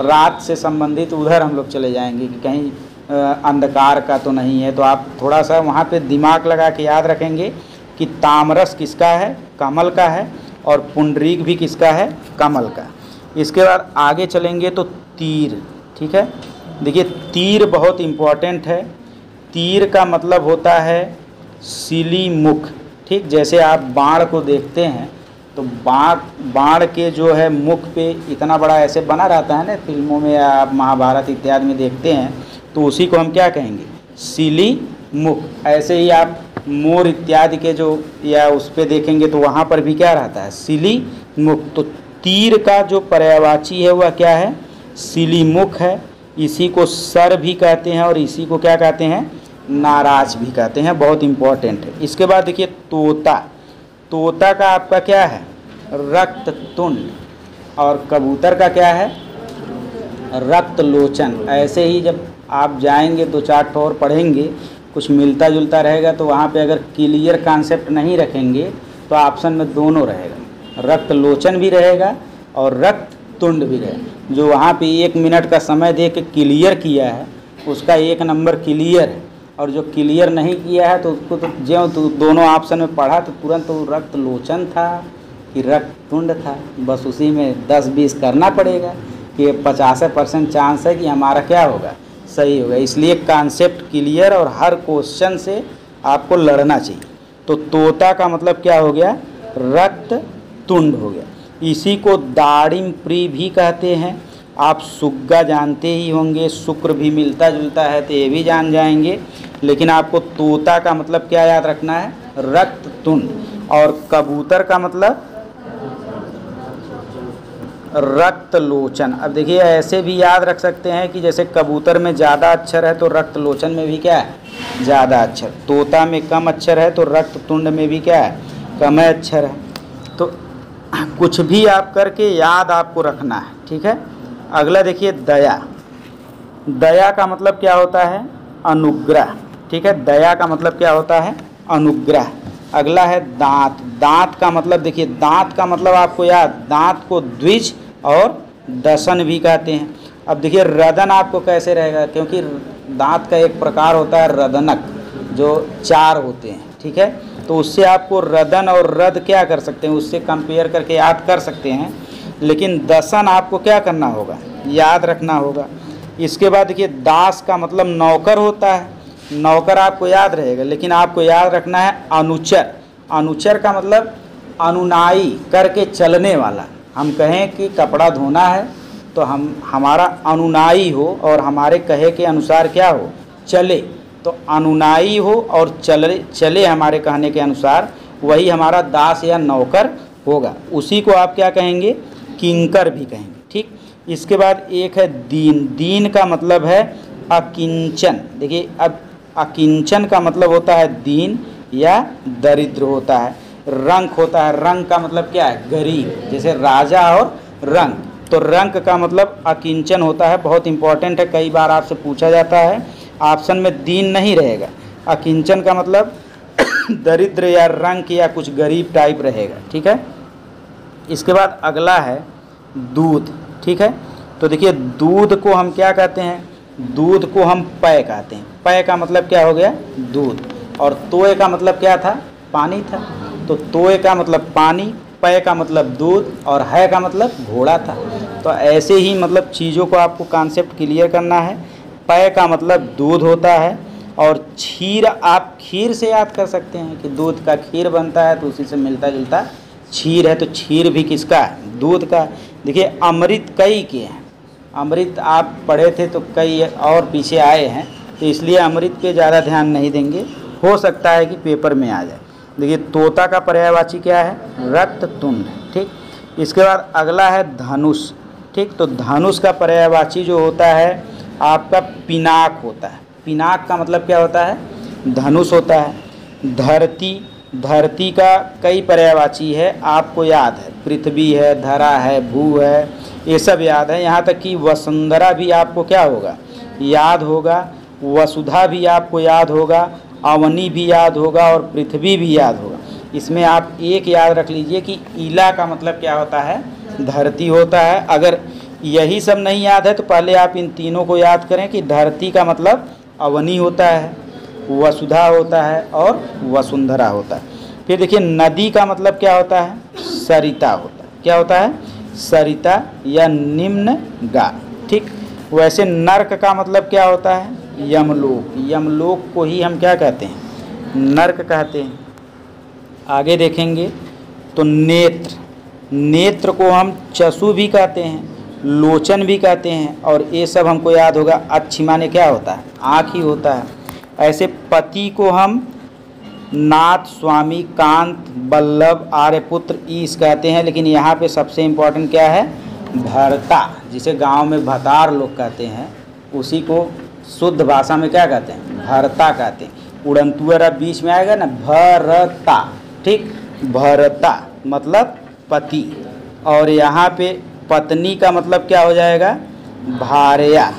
[SPEAKER 1] रात से संबंधित उधर हम लोग चले जाएंगे कि कहीं अंधकार का तो नहीं है, तो आप थोड़ा सा वहाँ पे दिमाग लगा के याद रखेंगे कि तामरस किसका है, कमल का है, और पुंडरीक भी किसका है, कमल का। इसके बाद आगे चलेंगे तो तीर। ठीक है, देखिए तीर बहुत इम्पोर्टेंट है। तीर का मतलब होता है सिली मुख। ठीक, जैसे आप बाण को देखते हैं तो बाण के जो है मुख पे इतना बड़ा ऐसे बना रहता है ना, फिल्मों में या आप महाभारत इत्यादि में देखते हैं, तो उसी को हम क्या कहेंगे, सिली मुख। ऐसे ही आप मोर इत्यादि के जो या उस पे देखेंगे तो वहाँ पर भी क्या रहता है, सिली मुख। तो तीर का जो पर्यायवाची है वह क्या है, सिली मुख है। इसी को सर भी कहते हैं और इसी को क्या कहते हैं, नाराज भी कहते हैं, बहुत इम्पोर्टेंट है। इसके बाद देखिए तोता। तोता का आपका क्या है, रक्त तुंड, और कबूतर का क्या है, रक्त लोचन। ऐसे ही जब आप जाएंगे दो चार ठोर पढ़ेंगे, कुछ मिलता जुलता रहेगा, तो वहाँ पे अगर क्लियर कॉन्सेप्ट नहीं रखेंगे तो ऑप्शन में दोनों रहेगा, रक्त लोचन भी रहेगा और रक्त तुंड भी रहेगा। जो वहाँ पे 1 मिनट का समय दे के क्लियर किया है उसका 1 नंबर क्लियर है, और जो क्लियर नहीं किया है तो उसको तो जो तो दोनों ऑप्शन में पढ़ा तो तुरंत तो रक्त लोचन था कि रक्त तुंड था, बस उसी में 10-20 करना पड़ेगा कि 50% चांस है कि हमारा क्या होगा, सही होगा। इसलिए कॉन्सेप्ट क्लियर और हर क्वेश्चन से आपको लड़ना चाहिए। तो तोता का मतलब क्या हो गया, रक्त तुंड हो गया। इसी को दाड़िम प्री भी कहते हैं। आप सुग्गा जानते ही होंगे, शुक्र भी मिलता जुलता है तो ये भी जान जाएंगे, लेकिन आपको तोता का मतलब क्या याद रखना है, रक्त तुंड। और कबूतर का मतलब रक्त लोचन। अब देखिए ऐसे भी याद रख सकते हैं कि जैसे कबूतर में ज़्यादा अक्षर है तो रक्त लोचन में भी क्या है, ज़्यादा अक्षर। तोता में कम अक्षर है तो रक्त तुंड में भी क्या है, कम अक्षर है। तो कुछ भी आप करके याद आपको रखना है। ठीक है, अगला देखिए दया। दया का मतलब क्या होता है, अनुग्रह। ठीक है, दया का मतलब क्या होता है, अनुग्रह। अगला है दांत। दांत का मतलब देखिए, दांत का मतलब आपको याद, दांत को द्विज और दसन भी कहते हैं। अब देखिए रदन आपको कैसे रहेगा, क्योंकि दांत का एक प्रकार होता है रदनक, जो 4 होते हैं। ठीक है, तो उससे आपको रदन और रद क्या कर सकते हैं, उससे कंपेयर करके याद कर सकते हैं, लेकिन दसन आपको क्या करना होगा, याद रखना होगा। इसके बाद देखिए दास का मतलब नौकर होता है। नौकर आपको याद रहेगा, लेकिन आपको याद रखना है अनुचर। अनुचर का मतलब अनुनाई, करके चलने वाला। हम कहें कि कपड़ा धोना है तो हमारा अनुनाई हो और हमारे कहे के अनुसार क्या हो, चले। तो अनुनाई हो और चले हमारे कहने के अनुसार, वही हमारा दास या नौकर होगा। उसी को आप क्या कहेंगे, किंकर भी कहेंगे। ठीक, इसके बाद एक है दीन। दीन का मतलब है अकिंचन। देखिए अब अकिंचन का मतलब होता है दीन या दरिद्र होता है। रंक होता है, रंक का मतलब क्या है, गरीब। जैसे राजा और रंक, तो रंक का मतलब अकिंचन होता है, बहुत इंपॉर्टेंट है, कई बार आपसे पूछा जाता है। ऑप्शन में दीन नहीं रहेगा। अकिंचन का मतलब दरिद्र या रंक या कुछ गरीब टाइप रहेगा, ठीक है। इसके बाद अगला है दूध, ठीक है। तो देखिए दूध को हम क्या कहते हैं, दूध को हम पय कहते हैं। पय का मतलब क्या हो गया, दूध, और तोय का मतलब क्या था, पानी था। तो तोय का मतलब पानी, पय का मतलब दूध, और है का मतलब घोड़ा था। तो ऐसे ही मतलब चीज़ों को आपको कॉन्सेप्ट क्लियर करना है। पय का मतलब दूध होता है, और क्षीर आप खीर से याद कर सकते हैं कि दूध का खीर बनता है, तो उसी से मिलता जुलता क्षीर है। तो क्षीर भी किसका है, दूध का। देखिए अमृत कई के हैं, अमृत आप पढ़े थे तो कई और पीछे आए हैं, तो इसलिए अमृत पे ज़्यादा ध्यान नहीं देंगे, हो सकता है कि पेपर में आ जाए। देखिए तोता का पर्यायवाची क्या है, रक्ततुंड, ठीक। इसके बाद अगला है धनुष, ठीक। तो धनुष का पर्यायवाची जो होता है आपका पिनाक होता है। पिनाक का मतलब क्या होता है, धनुष होता है। धरती, धरती का कई पर्यायवाची है, आपको याद है, पृथ्वी है, धरा है, भू है, ये सब याद है। यहाँ तक कि वसुंधरा भी आपको क्या होगा, याद होगा, वसुधा भी आपको याद होगा, अवनी भी याद होगा, और पृथ्वी भी याद होगा। इसमें आप एक याद रख लीजिए कि ईला का मतलब क्या होता है, धरती होता है। अगर यही सब नहीं याद है तो पहले आप इन तीनों को याद करें कि धरती का मतलब अवनी होता है, वसुधा होता है, और वसुंधरा होता है। फिर देखिए नदी का मतलब क्या होता है, सरिता होता है। क्या होता है, सरिता या निम्न गा, ठीक। वैसे नर्क का मतलब क्या होता है, यमलोक। यमलोक को ही हम क्या कहते हैं, नर्क कहते हैं। आगे देखेंगे तो नेत्र, नेत्र को हम चसु भी कहते हैं, लोचन भी कहते हैं, और ये सब हमको याद होगा। अच्छी माने क्या होता है, आँख ही होता है। ऐसे पति को हम नाथ, स्वामी, कांत, वल्लभ, आर्यपुत्र, ईश कहते हैं। लेकिन यहाँ पे सबसे इम्पोर्टेंट क्या है, भर्ता, जिसे गांव में भतार लोग कहते हैं, उसी को शुद्ध भाषा में क्या कहते हैं, भर्ता कहते हैं। उड़नतुअर बीच में आएगा ना, भरता, ठीक। भरता मतलब पति, और यहाँ पे पत्नी का मतलब क्या हो जाएगा, भार्या,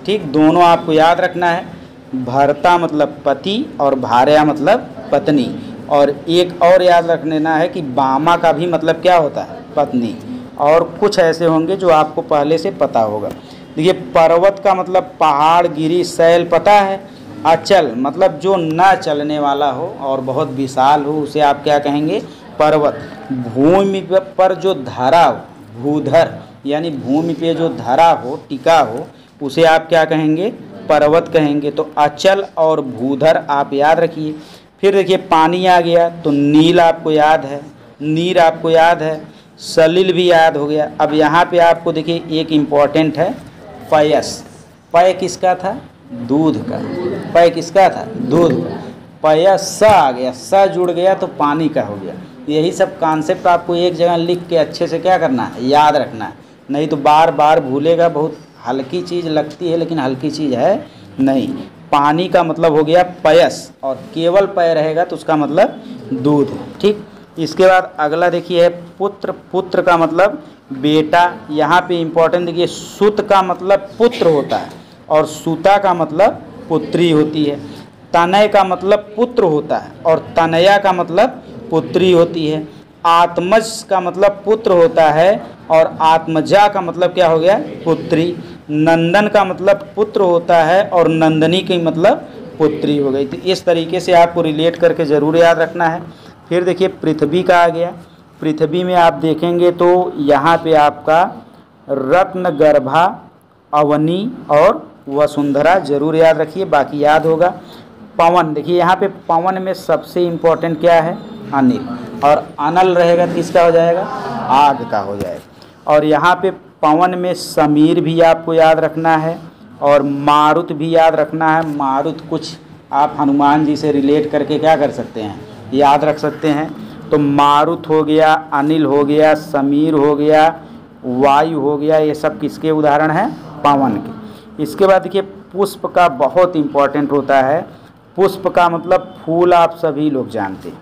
[SPEAKER 1] ठीक। दोनों आपको याद रखना है, भर्ता मतलब पति और भार्या मतलब पत्नी। और एक और याद रख लेना है कि बामा का भी मतलब क्या होता है, पत्नी। और कुछ ऐसे होंगे जो आपको पहले से पता होगा। देखिए पर्वत का मतलब पहाड़, गिरी, शैल पता है। अचल मतलब जो न चलने वाला हो और बहुत विशाल हो, उसे आप क्या कहेंगे, पर्वत। भूमि पर जो धरा हो, भूधर, यानी भूमि पे जो धरा हो, टिका हो, उसे आप क्या कहेंगे, पर्वत कहेंगे। तो अचल और भूधर आप याद रखिए। फिर देखिए पानी आ गया तो नील आपको याद है, नीर आपको याद है, सलिल भी याद हो गया। अब यहाँ पे आपको देखिए एक इम्पॉर्टेंट है, पयस। पय किसका था, दूध का। पय किसका था, दूध का। पयस स आ गया, स जुड़ गया तो पानी का हो गया। यही सब कॉन्सेप्ट आपको एक जगह लिख के अच्छे से क्या करना है, याद रखना है, नहीं तो बार बार भूलेगा। बहुत हल्की चीज़ लगती है लेकिन हल्की चीज़ है नहीं। पानी का मतलब हो गया पयस, और केवल पय रहेगा तो उसका मतलब दूध है, ठीक। इसके बाद अगला देखिए है पुत्र। पुत्र का मतलब बेटा। यहाँ पे इम्पोर्टेंट देखिए, सुत का मतलब पुत्र होता है, और सुता का मतलब पुत्री होती है। तनय का मतलब पुत्र होता है, और तनया का मतलब पुत्री होती है। आत्मज का मतलब पुत्र होता है, और आत्मजा का मतलब क्या हो गया, पुत्री। नंदन का मतलब पुत्र होता है, और नंदनी की मतलब पुत्री हो गई। तो इस तरीके से आपको रिलेट करके ज़रूर याद रखना है। फिर देखिए पृथ्वी का आ गया। पृथ्वी में आप देखेंगे तो यहाँ पे आपका रत्नगर्भा, अवनी और वसुंधरा जरूर याद रखिए, बाकी याद होगा। पवन, देखिए यहाँ पे पवन में सबसे इम्पोर्टेंट क्या है, अनिल, और अनल रहेगा तो किसका हो जाएगा, आग का हो जाएगा। और यहाँ पे पवन में समीर भी आपको याद रखना है, और मारुत भी याद रखना है। मारुत कुछ आप हनुमान जी से रिलेट करके क्या कर सकते हैं, याद रख सकते हैं। तो मारुत हो गया, अनिल हो गया, समीर हो गया, वायु हो गया, ये सब किसके उदाहरण हैं, पवन के। इसके बाद देखिए पुष्प का बहुत इम्पोर्टेंट होता है। पुष्प का मतलब फूल आप सभी लोग जानते हैं।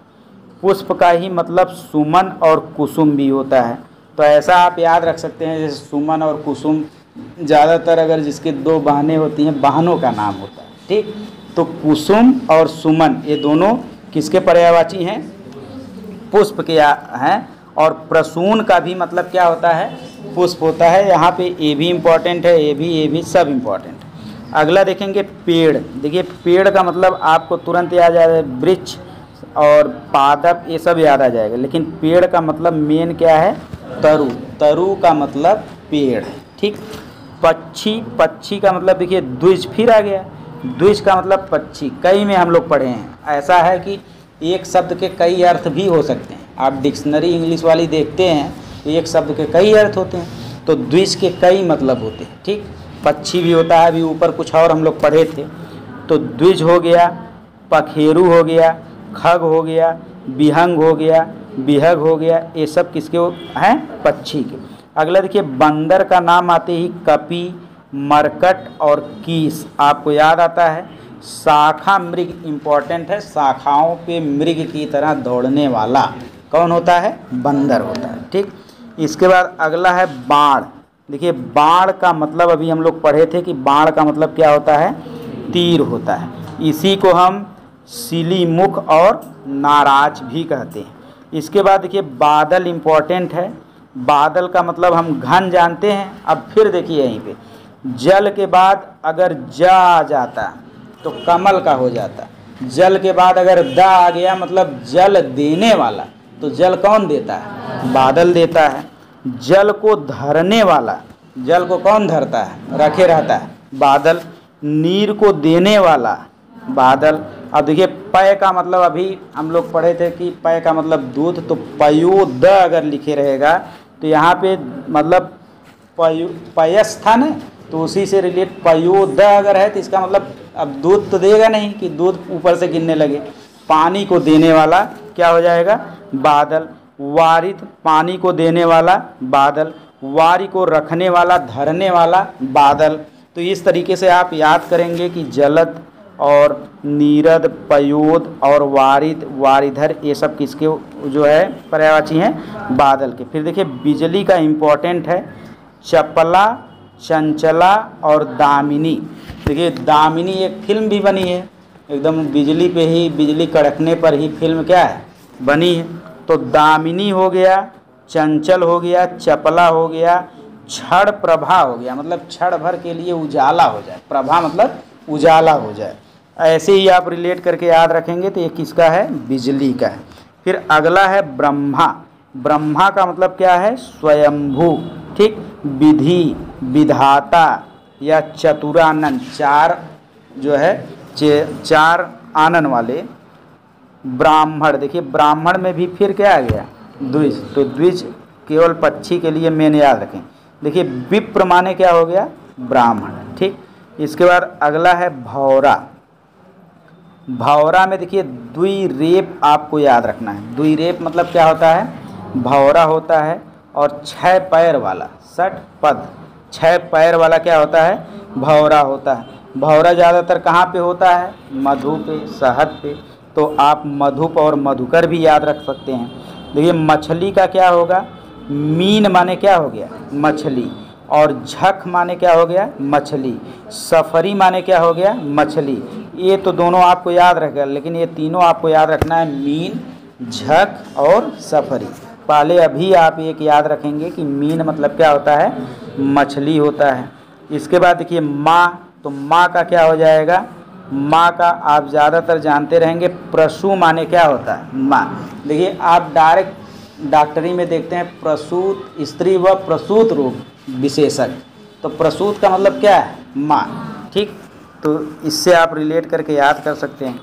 [SPEAKER 1] पुष्प का ही मतलब सुमन और कुसुम भी होता है। तो ऐसा आप याद रख सकते हैं, जैसे सुमन और कुसुम ज़्यादातर अगर जिसके दो बहनें होती हैं बहनों का नाम होता है, ठीक। तो कुसुम और सुमन ये दोनों किसके पर्यायवाची हैं? पुष्प के हैं। और प्रसून का भी मतलब क्या होता है? पुष्प होता है। यहाँ पे ए भी इम्पॉर्टेंट है, ए भी सब इम्पॉर्टेंट है। अगला देखेंगे पेड़। देखिए पेड़ का मतलब आपको तुरंत याद आ जाए वृक्ष और पादप ये सब याद आ जाएगा, लेकिन पेड़ का मतलब मेन क्या है? तरु। तरु का मतलब पेड़ है, ठीक। पक्षी, पक्षी का मतलब देखिए द्विज फिर आ गया। द्विज का मतलब पक्षी, कई में हम लोग पढ़े हैं। ऐसा है कि एक शब्द के कई अर्थ भी हो सकते हैं। आप डिक्शनरी इंग्लिश वाली देखते हैं, एक शब्द के कई अर्थ होते हैं, तो द्विज के कई मतलब होते हैं, ठीक। पक्षी भी होता है, अभी ऊपर कुछ और हम लोग पढ़े थे। तो द्विज हो गया, पखेरु हो गया, खग हो गया, विहंग हो गया, विहग हो गया, ये सब किसके हैं? पक्षी के। अगला देखिए बंदर का नाम आते ही कपि, मरकट और कीस आपको याद आता है। शाखा मृग इम्पॉर्टेंट है, शाखाओं पे मृग की तरह दौड़ने वाला कौन होता है? बंदर होता है, ठीक। इसके बाद अगला है बाण। देखिए बाण का मतलब अभी हम लोग पढ़े थे कि बाण का मतलब क्या होता है? तीर होता है। इसी को हम सिली मुख और नाराज भी कहते हैं। इसके बाद देखिए बादल इम्पॉर्टेंट है। बादल का मतलब हम घन जानते हैं। अब फिर देखिए यहीं पे जल के बाद अगर ज आ जाता तो कमल का हो जाता। जल के बाद अगर द आ गया मतलब जल देने वाला, तो जल कौन देता है? बादल देता है। जल को धरने वाला, जल को कौन धरता है? रखे रहता है, बादल। नीर को देने वाला, बादल। अब देखिए पय का मतलब अभी हम लोग पढ़े थे कि पय का मतलब दूध, तो पयो द अगर लिखे रहेगा तो यहाँ पे मतलब पयस था ना, तो उसी से रिलेट पयो द अगर है तो इसका मतलब अब दूध तो देगा नहीं कि दूध ऊपर से गिरने लगे। पानी को देने वाला क्या हो जाएगा? बादल। वारित पानी को देने वाला, बादल। वारी को रखने वाला, धरने वाला, बादल। तो इस तरीके से आप याद करेंगे कि जलद और नीरद, पयोद और वारिद, वारिधर ये सब किसके जो है पर्यायवाची हैं? बादल के। फिर देखिए बिजली का इम्पोर्टेंट है चपला, चंचला और दामिनी। देखिए दामिनी एक फिल्म भी बनी है, एकदम बिजली पे ही, बिजली कड़कने पर ही फिल्म क्या है? बनी है। तो दामिनी हो गया, चंचल हो गया, चपला हो गया, क्षण प्रभा हो गया, मतलब क्षण भर के लिए उजाला हो जाए। प्रभा मतलब उजाला हो जाए। ऐसे ही आप रिलेट करके याद रखेंगे तो ये किसका है? बिजली का है। फिर अगला है ब्रह्मा। ब्रह्मा का मतलब क्या है? स्वयंभू, ठीक। विधि, विधाता या चतुरानन, चार जो है चार आनन वाले। ब्राह्मण, देखिए ब्राह्मण में भी फिर क्या आ गया? द्विज। तो द्विज केवल पक्षी के लिए मेन याद रखें। देखिए विप्र माने क्या हो गया? ब्राह्मण, ठीक। इसके बाद अगला है भौरा। भौरा में देखिए द्विरेप आपको याद रखना है। द्विरेप मतलब क्या होता है? भौरा होता है और 6 पैर वाला, 60 पद, 6 पैर वाला क्या होता है? भौरा होता है। भौरा ज़्यादातर कहाँ पे होता है? मधु पे, शहद पे। तो आप मधुप और मधुकर भी याद रख सकते हैं। देखिए मछली का क्या होगा? मीन माने क्या हो गया? मछली। और झक माने क्या हो गया? मछली। सफरी माने क्या हो गया? मछली। ये तो दोनों आपको याद रखेगा, लेकिन ये तीनों आपको याद रखना है, मीन, झक और सफरी। पहले अभी आप एक याद रखेंगे कि मीन मतलब क्या होता है? मछली होता है। इसके बाद देखिए माँ, तो माँ का क्या हो जाएगा? माँ का आप ज़्यादातर जानते रहेंगे, प्रसू माने क्या होता है? माँ। देखिए आप डायरेक्ट डॉक्टरी में देखते हैं प्रसूत स्त्री व प्रसूत रोग विशेषज्ञ, तो प्रसूत का मतलब क्या है? माँ, ठीक। तो इससे आप रिलेट करके याद कर सकते हैं।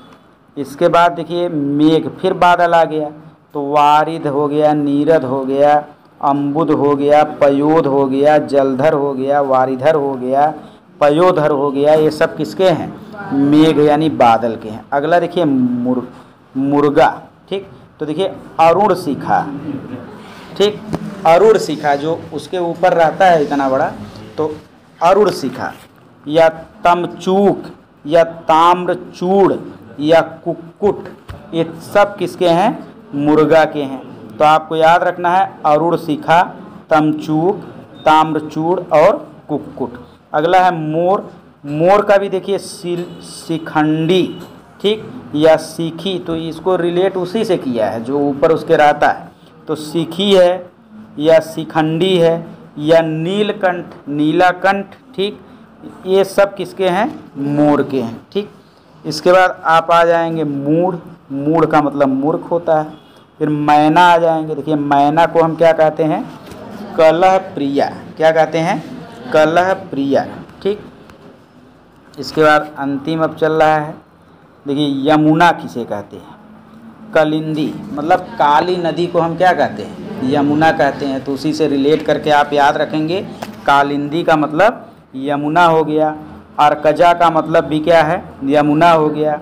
[SPEAKER 1] इसके बाद देखिए मेघ, फिर बादल आ गया, तो वारिद हो गया, नीरद हो गया, अम्बुद हो गया, पयोध हो गया, जलधर हो गया, वारिधर हो गया, पयोधर हो गया। ये सब किसके हैं? मेघ यानी बादल के हैं। अगला देखिए मुर्गा, ठीक। तो देखिए अरुण शिखा, ठीक। अरुण शिखा जो उसके ऊपर रहता है इतना बड़ा, तो अरुण शिखा या तमचूक या ताम्रचूड़ या कुक्कुट, ये सब किसके हैं? मुर्गा के हैं। तो आपको याद रखना है अरुण शिखा, तमचूक, ताम्रचूड़ और कुक्कुट। अगला है मोर। मोर का भी देखिए शिखंडी, ठीक, या सीखी, तो इसको रिलेट उसी से किया है जो ऊपर उसके रहता है। तो सीखी है या शिखंडी है या नीलकंठ, नीलाकंठ, ठीक, ये सब किसके हैं? मोर के हैं, ठीक। इसके बाद आप आ जाएंगे मूढ़। मूढ़ का मतलब मूर्ख होता है। फिर मैना आ जाएंगे। देखिए मैना को हम क्या कहते हैं? कलह प्रिया। क्या कहते हैं? कलह प्रिया, ठीक। इसके बाद अंतिम अब चल रहा है, देखिए यमुना किसे कहते हैं? कलिंदी, मतलब काली नदी को हम क्या कहते हैं? यमुना कहते हैं। तो उसी से रिलेट करके आप याद रखेंगे, कालिंदी का मतलब यमुना हो गया। अर्कजा का मतलब भी क्या है? यमुना हो गया।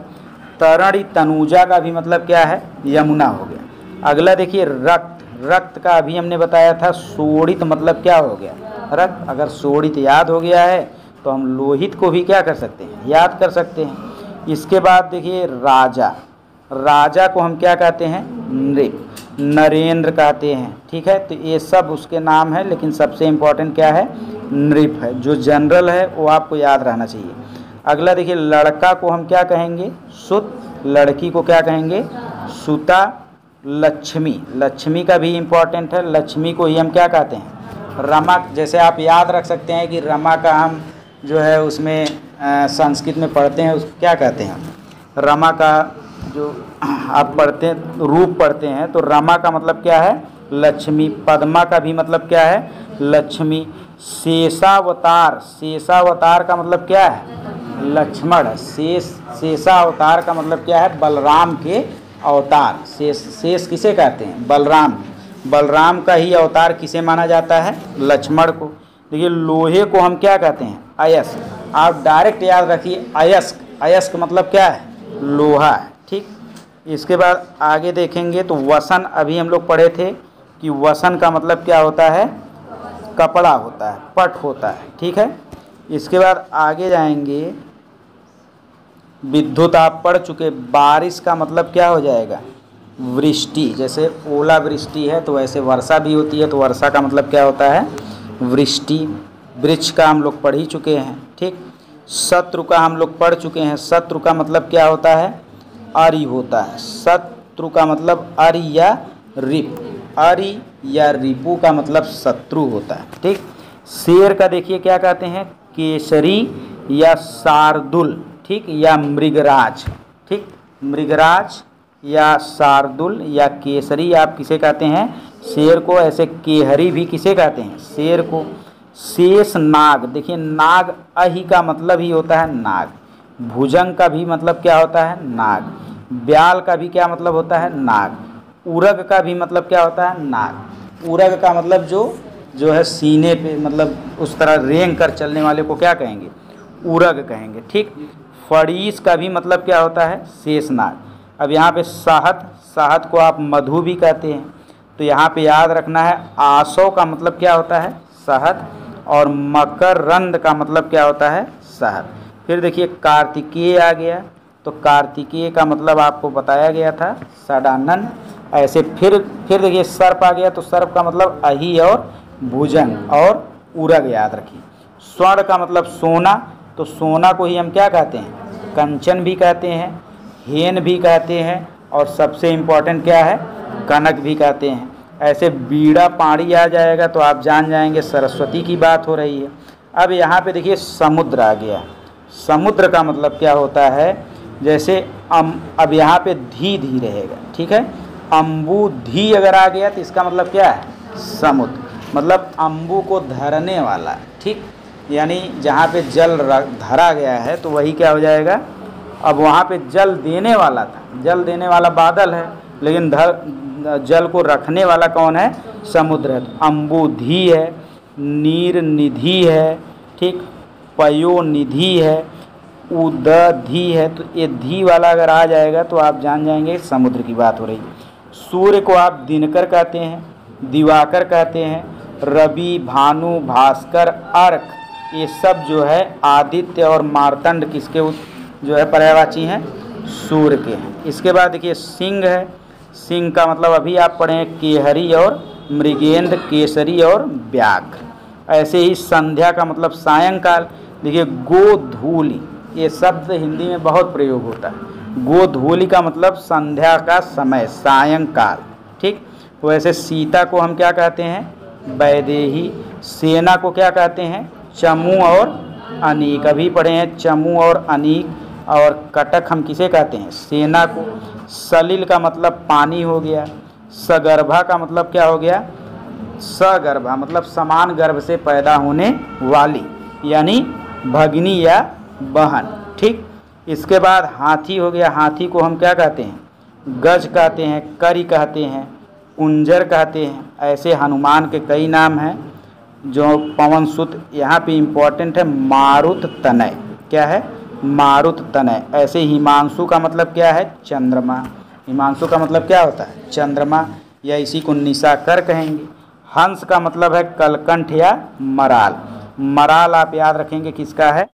[SPEAKER 1] तरणि तनुजा का भी मतलब क्या है? यमुना हो गया। अगला देखिए रक्त। रक्त का अभी हमने बताया था शोणित मतलब क्या हो गया? रक्त। अगर शोणित याद हो गया है तो हम लोहित को भी क्या कर सकते हैं? याद कर सकते हैं। इसके बाद देखिए राजा। राजा को हम क्या कहते हैं? नृप, नरेंद्र कहते हैं, ठीक है। तो ये सब उसके नाम है, लेकिन सबसे इम्पोर्टेंट क्या है? नृप है। जो जनरल है वो आपको याद रहना चाहिए। अगला देखिए लड़का को हम क्या कहेंगे? सुत। लड़की को क्या कहेंगे? सुता। लक्ष्मी, लक्ष्मी का भी इम्पोर्टेंट है। लक्ष्मी को ही हम क्या कहते हैं? रमा। जैसे आप याद रख सकते हैं कि रमा का हम जो है उसमें संस्कृत में पढ़ते हैं, उस क्या कहते हैं? रमा का जो आप पढ़ते हैं, रूप पढ़ते हैं, तो रमा का मतलब क्या है? लक्ष्मी। पद्मा का भी मतलब क्या है? लक्ष्मी। शेषावतार। शेषावतार का मतलब क्या है? लक्ष्मण। शेषावतार का मतलब क्या है? बलराम के अवतार। शेष किसे कहते हैं? बलराम। बलराम का ही अवतार किसे माना जाता है? लक्ष्मण को। देखिए लोहे को हम क्या कहते हैं? अयस्क। आप डायरेक्ट याद रखिए अयस्क। अयस्क मतलब क्या है? लोहा है, ठीक। इसके बाद आगे देखेंगे तो वसन। अभी हम लोग पढ़े थे कि वसन का मतलब क्या होता है? कपड़ा होता है, पट होता है, ठीक है। इसके बाद आगे जाएंगे, विद्युत आप पढ़ चुके। बारिश का मतलब क्या हो जाएगा? वृष्टि। जैसे ओला वृष्टि है तो वैसे वर्षा भी होती है, तो वर्षा का मतलब क्या होता है? वृष्टि। वृक्ष का हम लोग पढ़ ही चुके हैं, ठीक। शत्रु का हम लोग पढ़ चुके हैं। शत्रु का मतलब क्या होता है? अरि होता है। शत्रु का मतलब अरि या रिप। अरि या रिपु का मतलब शत्रु होता है, ठीक। शेर का देखिए क्या कहते हैं? केसरी या शार्दुल, ठीक, या मृगराज, ठीक। मृगराज या शार्दुल या केसरी आप किसे कहते हैं? शेर को। ऐसे केहरी भी किसे कहते हैं? शेर को। शेष नाग। देखिए नाग अहि का मतलब ही होता है नाग। भुजंग का भी मतलब क्या होता है? नाग। ब्याल का भी क्या मतलब होता है? नाग। उरग का भी मतलब क्या होता है? नाग। उरग का मतलब जो है सीने पे, मतलब उस तरह रेंग कर चलने वाले को क्या कहेंगे? उरग कहेंगे, ठीक। फड़ीस का भी मतलब क्या होता है? शेषनाग। अब यहाँ पे शहद। शहद को आप मधु भी कहते हैं, तो यहाँ पे याद रखना है आसव का मतलब क्या होता है? शहद। और मकरंद का मतलब क्या होता है? शहद। फिर देखिए कार्तिकेय आ गया, तो कार्तिकेय का मतलब आपको बताया गया था षडानन। ऐसे फिर देखिए सर्प आ गया, तो सर्प का मतलब अहि और भुजंग और उरग याद रखिए। स्वर्ण का मतलब सोना, तो सोना को ही हम क्या कहते हैं? कंचन भी कहते हैं, हेन भी कहते हैं, और सबसे इम्पोर्टेंट क्या है? कनक भी कहते हैं। ऐसे बीड़ा पाड़ी आ जाएगा तो आप जान जाएंगे सरस्वती की बात हो रही है। अब यहाँ पे देखिए समुद्र आ गया। समुद्र का मतलब क्या होता है? जैसे अब यहाँ पे धी धी रहेगा, ठीक है। अम्बु धी अगर आ गया तो इसका मतलब क्या है? समुद्र। मतलब अम्बु को धरने वाला, ठीक। यानी जहाँ पे जल धरा गया है तो वही क्या हो जाएगा? अब वहाँ पे जल देने वाला था, जल देने वाला बादल है, लेकिन जल को रखने वाला कौन है? समुद्र है। तो अम्बुधि है, नीर निधि है, ठीक, पयो निधि है, उदधि है। तो ये धी वाला अगर आ जाएगा तो आप जान जाएंगे समुद्र की बात हो रही है। सूर्य को आप दिनकर कहते हैं, दिवाकर कहते हैं, रवि, भानु, भास्कर, अर्क, ये सब जो है आदित्य और मार्तंड किसके जो है पर्यायवाची हैं? सूर्य के हैं। इसके बाद देखिए सिंह है। सिंह का मतलब अभी आप पढ़े हैं केहरी और मृगेंद्र, केसरी और व्याघ्र। ऐसे ही संध्या का मतलब सायंकाल। देखिए गोधूलि, ये शब्द हिंदी में बहुत प्रयोग होता है। गोधूलि का मतलब संध्या का समय, सायंकाल। ठीक, वैसे सीता को हम क्या कहते हैं? वैदेही। सेना को क्या कहते हैं? चमू और अनीक। अभी पढ़े हैं चमू और अनीक। और कटक हम किसे कहते हैं? सेना को। सलिल का मतलब पानी हो गया। सगर्भा का मतलब क्या हो गया? सगर्भा मतलब समान गर्भ से पैदा होने वाली, यानी भगिनी या बहन। ठीक, इसके बाद हाथी हो गया। हाथी को हम क्या कहते हैं? गज कहते हैं, करी कहते हैं, कुंजर कहते हैं। ऐसे हनुमान के कई नाम हैं। जो पवन सुत, यहाँ पे इम्पोर्टेंट है मारुत तनय। क्या है? मारुत तनय। ऐसे हिमांशु का मतलब क्या है? चंद्रमा। हिमांशु का मतलब क्या होता है? चंद्रमा, या इसी को निशाकर कहेंगे। हंस का मतलब है कलकंठ या मराल। मराल आप याद रखेंगे किसका है?